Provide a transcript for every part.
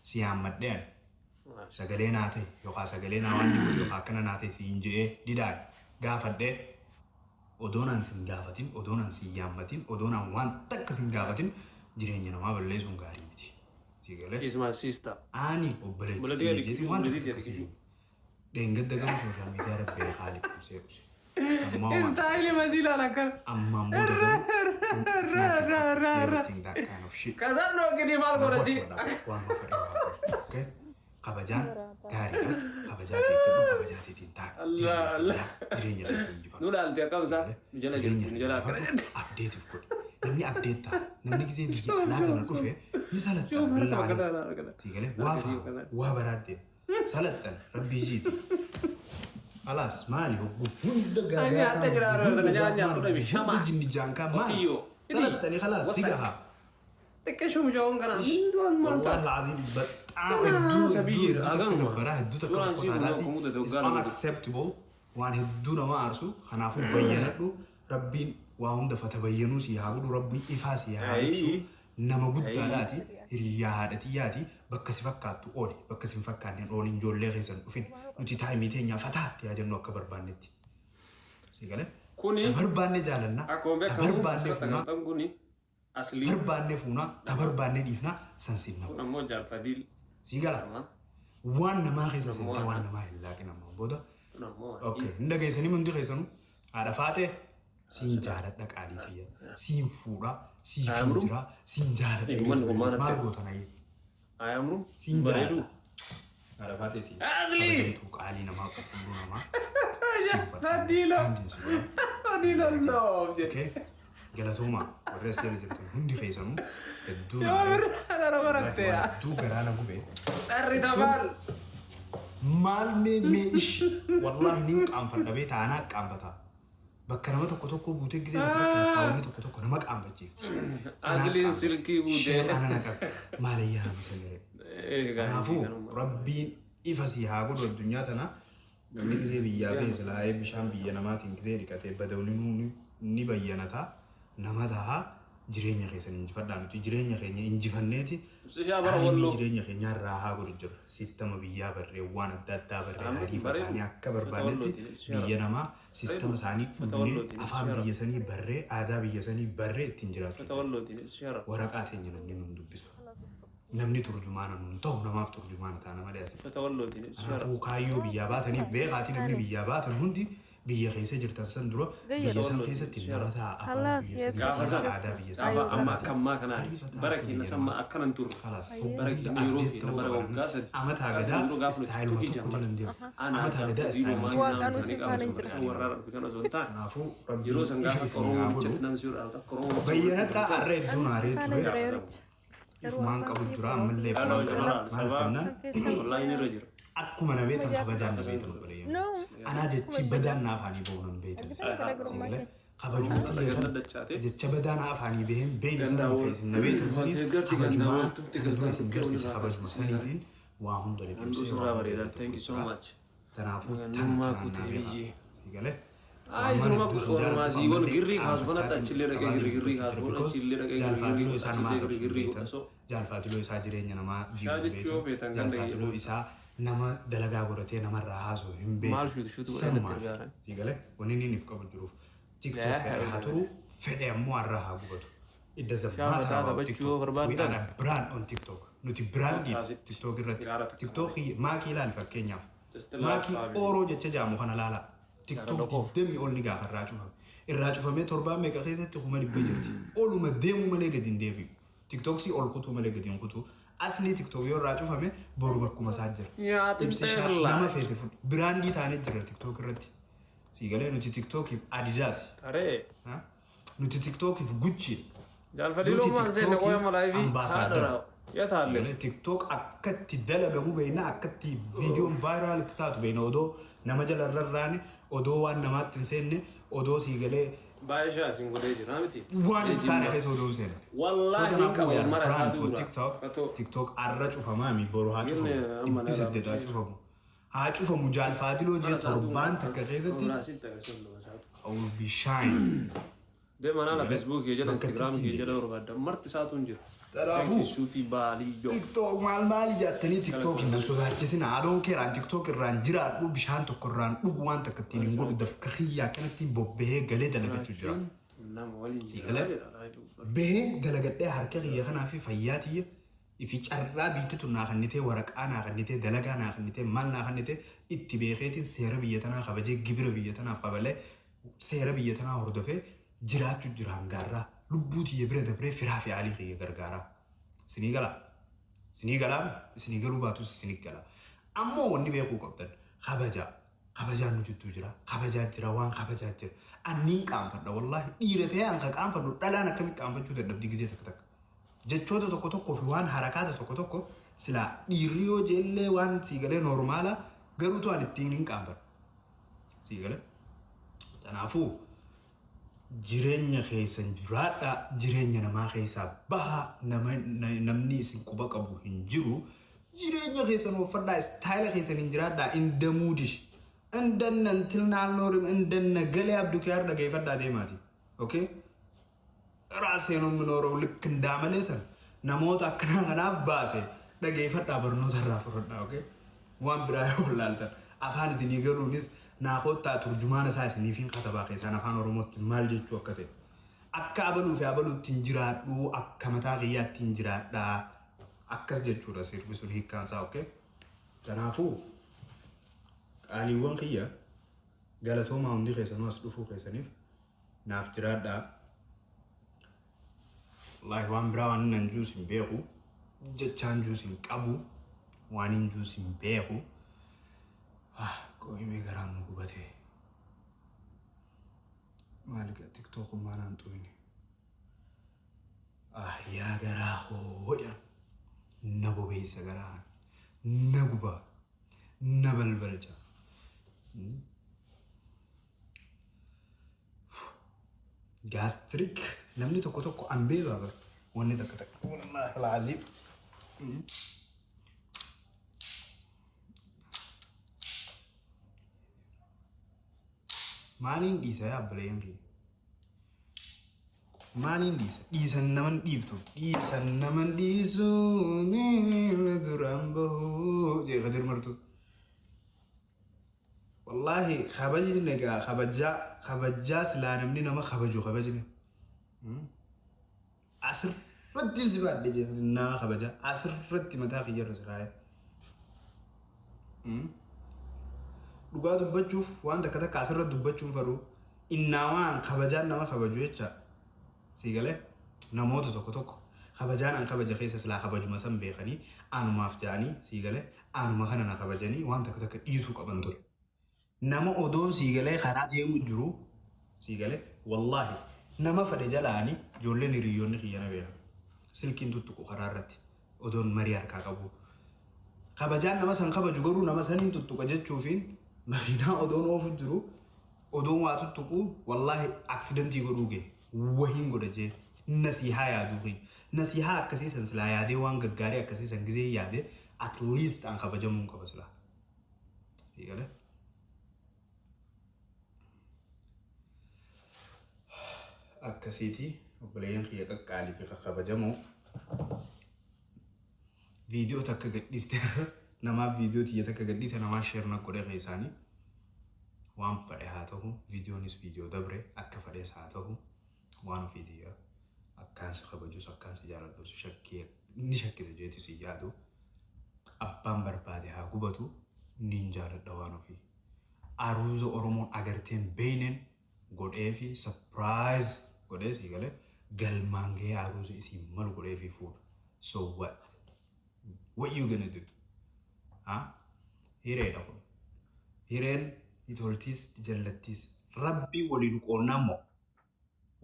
سيام مدين سجلنا تي يقع سجلنا واني يقع كنا ناتي سينجي ديداي قافد ودونا سنجافتين ودونا سيامتين ودونا وان تك سنجافتين جرينا ما بلليسون قاريبتي سيقول اسمها سيستا اني وبلتي جيتي وان تك دينجد دغم سوشيال ميديا ربي خالق وسيوس استايل مازيلا لك اما مودو را را را كازانو كدي مال غورسي اوكي خبجان غاري خبجاتي كدو خبجاتي تنتا الله الله نولا انت كوزا نجلا ابديت في كل نمني ابديت نمني كزي بيجي انا تنقفه مثلا بالله تيجي وافا وابرات سالتن ربي جيت خلاص مالي هو دغا انا تجرار نجا تو بشما جني جانكا ما سالتني خلاص سيغها تكشو مجون كان والله العظيم بتعب سبير اغنو براه هدو تكو راسي unacceptable وان هدونا ما ارسو خنافو بينادو ربي واهم دفتبينو سي هابو ربي افاسي هايسو nama guddaadhaati hiriyaa haadhatiyaati bakka si fakkaattu ooli bakka si fakkaanneen ooliin ijoollee keessan dhufin nuti taa'imii teenyaa fataatti yaadannu akka barbaannetti si galee kuni barbaanne jaalanna barbaanne fuunaa kuni asli barbaanne fuunaa barbaanne dhiifnaa sansinna ammoo jaalfadil si gala waan namaa keessa seente waan namaa hin laaqin ammoo booda okay inda keessanii mundi keessanu haadha faate siin jaaladha qaalii tiyya siin fuudha سي فندرا سينجار اسمع غوتناي ايامرو سينجار على فاتتي اغلي توك علينا ما قبلونا ما فاديلا نو اوكي جلاتوما ورسل جلتو هندي خيسنو الدور انا ربرتيا تو غرانا غوبي الردبال مال مش والله نيك ام فدبيت انا قامبتا بكرمه تكو بوتي غزي نكا كاوني تكو نمق امبجي ازلين سلكي بوتي انا نكا ماليا مسلري غافو ربي افسي هاغو الدنيا تنا غزي بيا بيسلاي بشام بيا نماتين غزي لكته بدولينو ني بيانتا نمتا جيرينيا خيسن انجفدان تو جيرينيا خيني انجفنيتي سيشابر والله جيرينيا خينيا راها غرجر سيستم بيا بري وان داتا بري هري فتاني اكبر بانتي بيا نما سيستم ساني فدني افام بيا سني بري ادا بيا سني بري تنجرات تولوتي شهر ورقات ني ندبسو نمني ترجمانا نتو نما ترجمان تانا مالياسي تولوتي شهر وقايو بيا باتني بيغاتي نمني بيا باتن هندي بيا خيسه جرتن سندرو بيا سن خيسه تنرتا خلاص يا اما كما كان بركي نسمع اكن تور خلاص بركي يروح ينبر وقاس امتا غدا ستايل ما تقول ندير امتا غدا ستايل ما ورر في كان زونتا نافو يرو سنغا قرو جتنا مسير التا قرو بينتا اريد دوناري اسمان قبل جرا من لي فلان كنا والله نرجر akkuma na beetan kabajaan na beetan baleeyyo ana jechi badaan na afaani boonan beetan sigale kabajuuti yesan jecha badaan na afaani behen been sana feesin na beetan sani kabajuma tugdura singersi kabajuma sani bin waa hunda le kimsi thank you so much tanaafu tanuma kutebi sigale ay suma ma si won girri khas banata chillere ke girri khas bona chillere ke jalfaatilo isa nama girri jalfaatilo isa jireenya nama jiru beetan jalfaatilo isa nama dalagaa godhatee namarraa haasoo hin beeku sigale wanni inni if qabu jiruuf tiktok fedhe haa turu fedhe ammoo har'a haa gubatu idda zammaata we are a brand on tiktok nuti brandii tiktok irratti tiktok maakii ilaali fakkeenyaaf maakii ooroo jecha jaamu kana laala tiktok demi ol ni gaafa irraa cufamee torbaan meeqa keessatti kuma dhibbee jirti oluma deemu malee gadi hin deebi'u tiktok si ol kutuu malee gadi hin kutuu asli tiktok yoo irraa cufame boru bakkuma saa jira ibsishaa nama feete fudhu biraandii taanee jira tiktok irratti siigalee nuti tiktokiif adidaas nuti tiktokiif gucci jaalfadhiloo maan seenne qoya malaayifi ambaasaadar yataalle tiktok akkatti dalagamu beeyna akkatti viidiyoon vaayiraalitti taatu beeyna odoo nama jala rarraane odoo waan namaatti hin seenne odoo siigalee بايشا سينغودي جرامتي وان تاني خيس ودون سنة والله كم مرة سادورا تيك توك أرج وفمامي بروها شوفهم بيسد ده شوفهم ها شوفهم مجال فادلو جت ربان تكخيزتي أو بيشاين ده ما أنا فيسبوك يجي إنستغرام يجي ده وربع مرت ساعتون جر Tanaafuu suufii baalii yoo TikTok maal jaatanii TikTok hin sosaachisin haadhoon keeraan TikTok irraan jiraadhu bishaan tokko irraan dhugu waan takka ittiin hin godhu dafka xiyyaa kanatti bobbahee galee dalagachuu jira. Bahee dalagadhee harka xiyya kanaa fi fayyaa tiyya ifi carraa biittitu naa kannitee waraqaa naa kannitee dalagaa naa kannitee maal naa kannitee itti beekeetiin seera biyya tanaa kabajee gibira biyya tanaaf qabalee seera biyya tanaa hordofee jiraachuu jira hangaarraa. Lubbuu tiyya bira dabree firaa fi aalii xiyya gargaara. Sinii galaa sinii galuu baatus sinii gala. Ammoo wanni beekuu qabdan kabajaan nu jidduu jira kabajaa jira waan kabajaa jira. Anniin qaanfadha wallaahi dhiira ta'ee anka qaanfadhu dhalaan akkamitti qaanfachuu dadhabdii gisee takka. Jechoota tokko fi waan harakaata tokko silaa dhiirri yoo jeellee waan siigalee noormaala garuutu an ittiin hin qaanfadhu. Siigalee. Kanaafuu jireenya keessan jiraadha jireenya namaa keessaa baha namni isin quba qabu hin jiru jireenya keessan uffadhaa istaayila keessan hin jiraadha indamuudish indanna tilnaanoorim indanna galee abduu kiyaar dhageeffadhaa deemaati okay raaseen umnooroo likk indaamalee san namoota akkanaa kanaaf baase dhageeffadhaa barnoota irraa fudhadhaa okay waan biraa yoo laaltan afaan isinii galuunis naaqottaa turjumaana isaa isiniifiin katabaa keessaan afaan oromootti maal jechuu akka ta'e akka abaluu fi abaluutti hin jiraadhu akka mataa qiyyaatti hin jiraadhaa akkas jechuudha sirbi sun hiikkaan isaa okay kanaafuu qaaliiwwan qiyya galatoomaa hundi keessanuu as dhufuu keessaniif naaf jiraadhaa wallaahi waan biraa waan nan juus hin beeku jechaan juus hin qabu waan hin juus hin beeku Koi megaran nu bate. Malika TikTok manan tu ini. Ya garaho hoja. Nabo bisa garahan. Naguba. Nabal balja. Gastric. Namni toko ambeva ber. Wanni tak. Wallahi alazim. Maaliin dhiisa yaabbaleen kee maaliin dhiisan naman dhiiftu dhiisan naman dhiisu duraan bahuu jee kadir martu wallaahi kabajni egaa kabajaa silaa namni nama kabaju kabajni asirratti si baadhe jee nama kabajaa asirratti mataa kiyyarra si kaayee dhugaa dubbachuuf waan takka asirra dubbachuun faruu innaa waan kabajaan nama kabaju jecha siigalee namoota tokko kabajaan an kabaja keessa silaa kabajuma san beekanii aanumaaf jaanii siigalee aanuma kana na kabajanii waan takka dhiisuu qaban ture. Nama odoon siigalee karaa deemu jiru siigalee wallaahi nama fade jalaanii ijoolleen hiriyoonni kiyyana beekan silkiin tuttuqu karaa irratti odoon marii harkaa qabu. Kabajaan nama san kabaju garuu nama saniin tuttuqa jechuufiin Makina odon ofu jiru odon watu tuku wallahi accidenti goruge wahin godaje nasiha ya dugi nasiha akasi san sila ya de wan gaggari akasi san gize ya de at least an khabaja mun ka basla digale akasiti obleyan khiya ka qali fi khabaja mu video takka gadiste nama video tiya takka gadise nama share na kode khaisani waan fadhe haa ta'u videonis video dabre akka fadhe haa ta'u waan video akkaan si kabajus akkaan si jaaladhu shakkii ni shakkii jeeti si yaadu abbaan barbaade haa gubatu nin jaaladha waan ofii aruuza oromoon agarteen beeynen godhee fi surprise godhee si gale galmaangee aruuza isii malu godhee fi fuudha so what you gonna do hiree dhaqu hireen itoltis jallattis rabbi waliin qoonnammo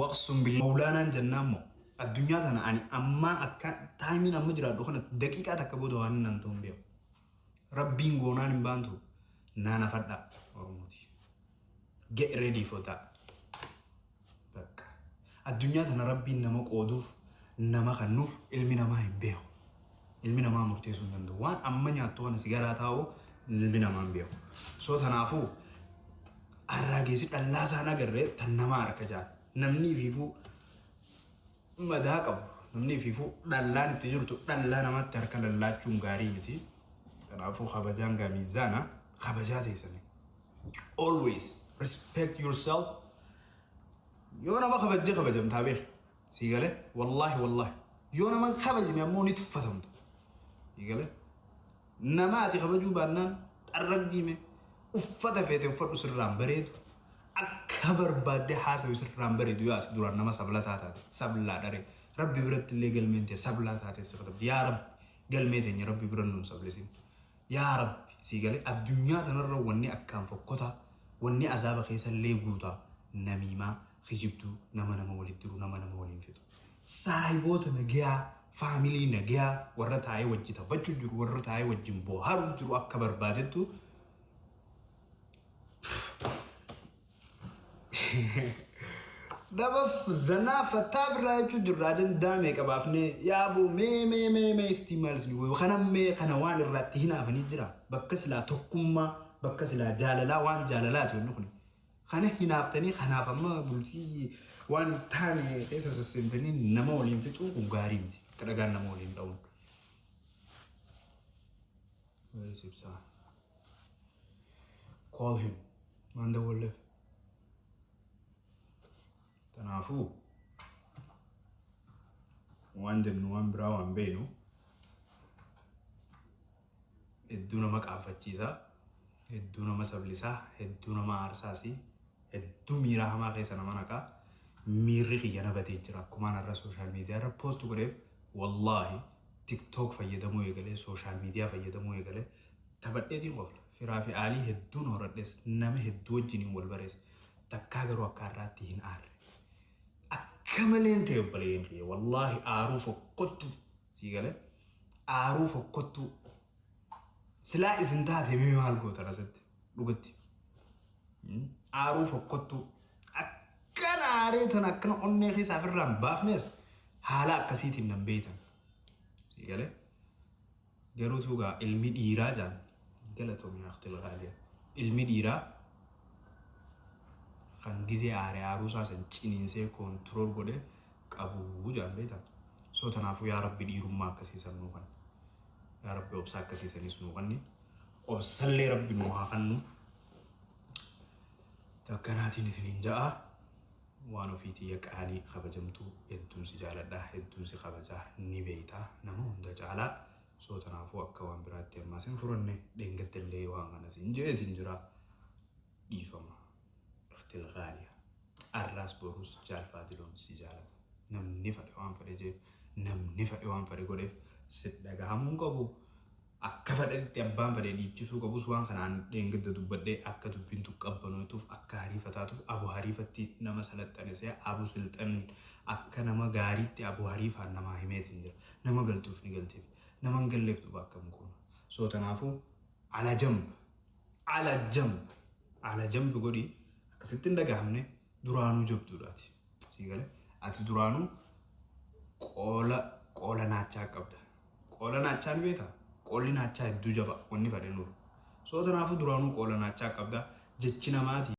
waqsum bil mawlaanaan jannammo addunyaa tana ani amma akka taayimiin amma jiraadhu kana daqiiqaa takka booda waan nan ta'uun beeku rabbiin goonaan hin baantu naana fadha oromooti get ready for that bakka addunyaa tana rabbiin nama qooduuf nama kannuuf ilmi namaa hin beeku ilmi namaa murteessuu hin danda'u waan amma nyaattu kana sigaraa taa'u ilmi namaa hin beeku soo tanaafuu arraageessi dhallaa isaan agarree tan nama harka jaal namni fiifuu madaa qabu namni fiifuu dhallaan itti jirtu dhallaa namatti harka lallaachuun gaarii miti. Kanaafuu kabajaan gaa miizaana kabajaa teessanii. Always respect yourself. Yoo nama kabajamtaa beek sii galee wallahi yoo nama kabajni ammoo ni tuffatamta sii galee nama ati kabajuu baannaan xarragjiime uffata feete uffadhu sirraan bareedu akka barbaadde haasawu sirraan bareedu yoo ati duraan nama sablataa taate sablaa dharee rabbi biratti illee galmeente sablaa taate sirratti yaa rabbi galmee teenya rabbi biran nuun sablesin yaa rabbi sii galee addunyaa tanarra wanni akkaan fokkotaa wanni azaaba keessa illee guutaa namiimaa خجبتو نما ولدرو نما ولينفتو سايبوت نجيا فاميلي نجيا ورت هاي وجهها بتجر ورت هاي وجهم بوهار جرو أكبر بعدتو دبف زنافة تابرا يجود راجن دامي كبافني يا أبو مي استيمالز نقول خنا وان الرات هنا فنيجرا بكسلا تقوم بكسلا جاللا وان جاللات ونخني خانه هنافتني خنا فما بولتي وان تاني كيس السنتني نما ولين فتو وغاريم كذا كان نما ولين داون ويسيبسا call him man the world تنافو وان براو وان بينو الدونا مقعد فتشيسا الدونا مسبلسا الدونا ما أرساسي الدو ميرا هما خيسا نمانكا ميري خيانا بتيجرا كمان الرا سوشال ميديا را بوست قريب والله تيك توك فيدمو يقلي سوشال ميديا فيدمو يقلي تبدأ دي قفل في رافي آلي الدون وردس نمه الدو جنين والبرس تكاغرو أكاراتي هن آر أكملين تيوبلين خي والله أعروف قطو سيقلي أعروف قطو سلا إزنتات همي مالكو ترى لغتي أعروف قطو أكنا عاريتنا أكنا أني خي سافر رام بافنس حالا كسيتي من بيتا سيقالي جارو توغا علمي ديرا جان قلتو من أختي الغالية علمي ديرا خان جيزي عاري عروسا سنچينين سي كونترول قده قابو جان بيتا سو تنافو يا ربي ديرو ما كسيسا نوخان يا ربي أبسا كسيسا نسنوخاني أبسالي ربي نوخانو تاكناتي نثنين جاء وانو فيتي يكالي خبجمتو يدون سجالة دا يدون سخبجاه نبيتا نمون دا جالا سو تنافو أكوان براتي ما سنفرني دينجت اللي وانا سنجي تنجرا ديفما اختي الغالية الراس بروس جال فادلون سجالة نم نفع وان فريجي نم نفع وان فريجوليف ست داقا همون قبو akka fadhatti abbaan fadhee dhiichisuu qabus waan kanaan deengedda dubbadhee akka dubbintu qabbanoituuf akka hariifataatuuf abu hariifatti nama salaxxanesee abu silxan akka nama gaariitti abu hariifaan nama himeetiin jira nama galtuuf ni galteef nama hin galleeftu bakkam koona soo tanaafuu ala jamb godhi akkasitti hin dhagahamne duraanuu jabduudhaati sii gale ati duraanuu qoola naachaa qabda qoola naachaan beetaa قولي ناتشا الدوجبا وني فدنور سو تنافو درانو قولا ناتشا قبدا جچ نماتي